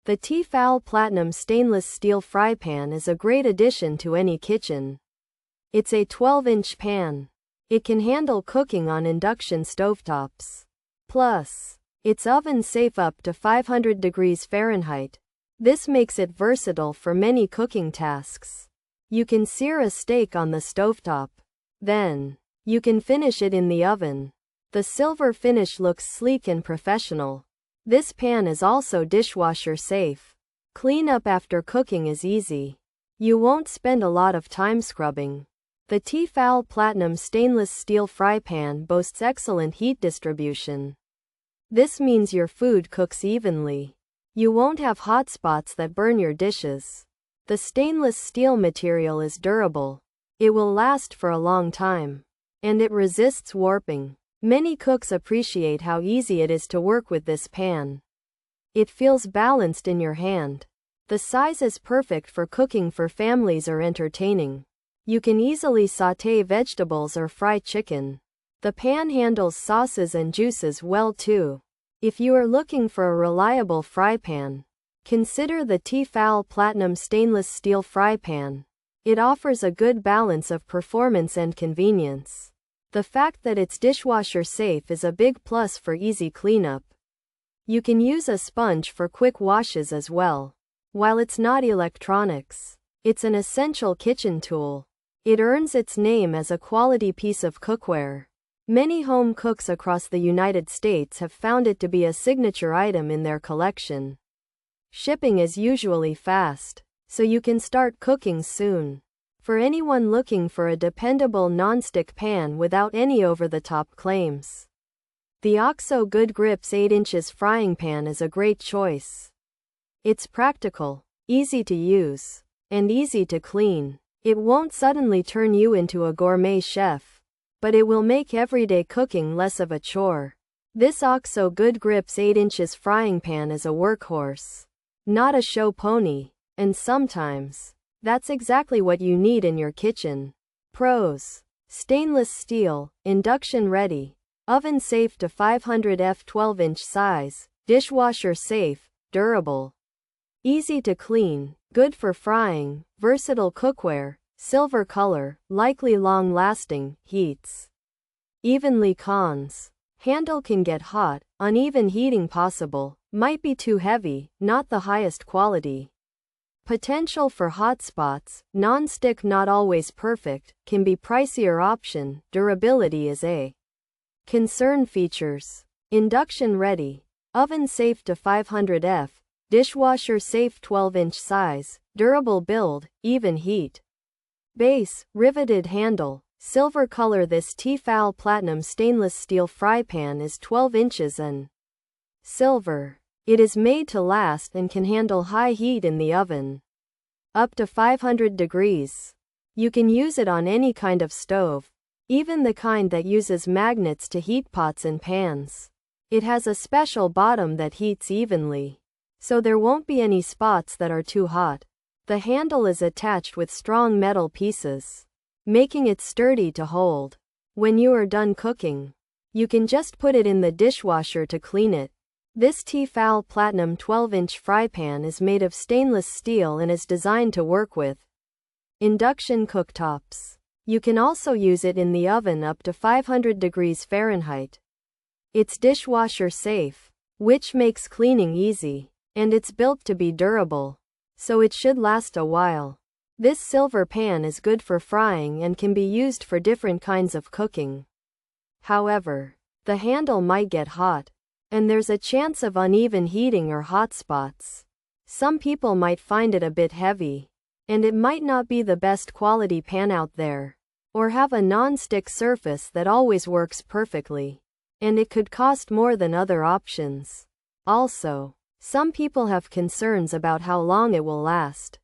The T-fal Platinum stainless steel fry pan is a great addition to any kitchen. It's a 12-inch pan. It can handle cooking on induction stovetops. Plus, it's oven safe up to 500 degrees Fahrenheit. This makes it versatile for many cooking tasks. You can sear a steak on the stovetop. Then, you can finish it in the oven. The silver finish looks sleek and professional. This pan is also dishwasher safe. Cleanup after cooking is easy. You won't spend a lot of time scrubbing. The T-fal Platinum stainless steel fry pan boasts excellent heat distribution. This means your food cooks evenly. You won't have hot spots that burn your dishes. The stainless steel material is durable. It will last for a long time. And it resists warping. Many cooks appreciate how easy it is to work with this pan. It feels balanced in your hand. The size is perfect for cooking for families or entertaining. You can easily sauté vegetables or fry chicken. The pan handles sauces and juices well too. If you are looking for a reliable fry pan, consider the T-fal Platinum stainless steel fry pan. It offers a good balance of performance and convenience. The fact that it's dishwasher safe is a big plus for easy cleanup. You can use a sponge for quick washes as well. While it's not electronics, it's an essential kitchen tool. It earns its name as a quality piece of cookware. Many home cooks across the United States have found it to be a signature item in their collection. Shipping is usually fast, so you can start cooking soon. For anyone looking for a dependable non-stick pan without any over-the-top claims, the OXO Good Grips 8 inches frying pan is a great choice. It's practical, easy to use, and easy to clean. It won't suddenly turn you into a gourmet chef, but it will make everyday cooking less of a chore. This OXO Good Grips 8 inches frying pan is a workhorse, not a show pony, and sometimes, that's exactly what you need in your kitchen. Pros: stainless steel, induction ready, oven safe to 500 F 12-inch size, dishwasher safe, durable, easy to clean, good for frying, versatile cookware, silver color, likely long-lasting, heats evenly. Cons: handle can get hot, uneven heating possible, might be too heavy, not the highest quality. Potential for hot spots, non-stick not always perfect, can be pricier option, durability is a concern. Features: induction ready, oven safe to 500 F, dishwasher safe 12-inch size, durable build, even heat. Base, riveted handle, silver color. This T-fal Platinum stainless steel fry pan is 12 inches and silver. It is made to last and can handle high heat in the oven, up to 500 degrees. You can use it on any kind of stove, even the kind that uses magnets to heat pots and pans. It has a special bottom that heats evenly, so there won't be any spots that are too hot. The handle is attached with strong metal pieces, making it sturdy to hold. When you are done cooking, you can just put it in the dishwasher to clean it. This T-fal Platinum 12-inch fry pan is made of stainless steel and is designed to work with induction cooktops. You can also use it in the oven up to 500 degrees Fahrenheit. It's dishwasher safe, which makes cleaning easy, and it's built to be durable, so it should last a while. This silver pan is good for frying and can be used for different kinds of cooking. However, the handle might get hot, and there's a chance of uneven heating or hot spots. Some people might find it a bit heavy, and it might not be the best quality pan out there, or have a non-stick surface that always works perfectly, and it could cost more than other options. Also, some people have concerns about how long it will last.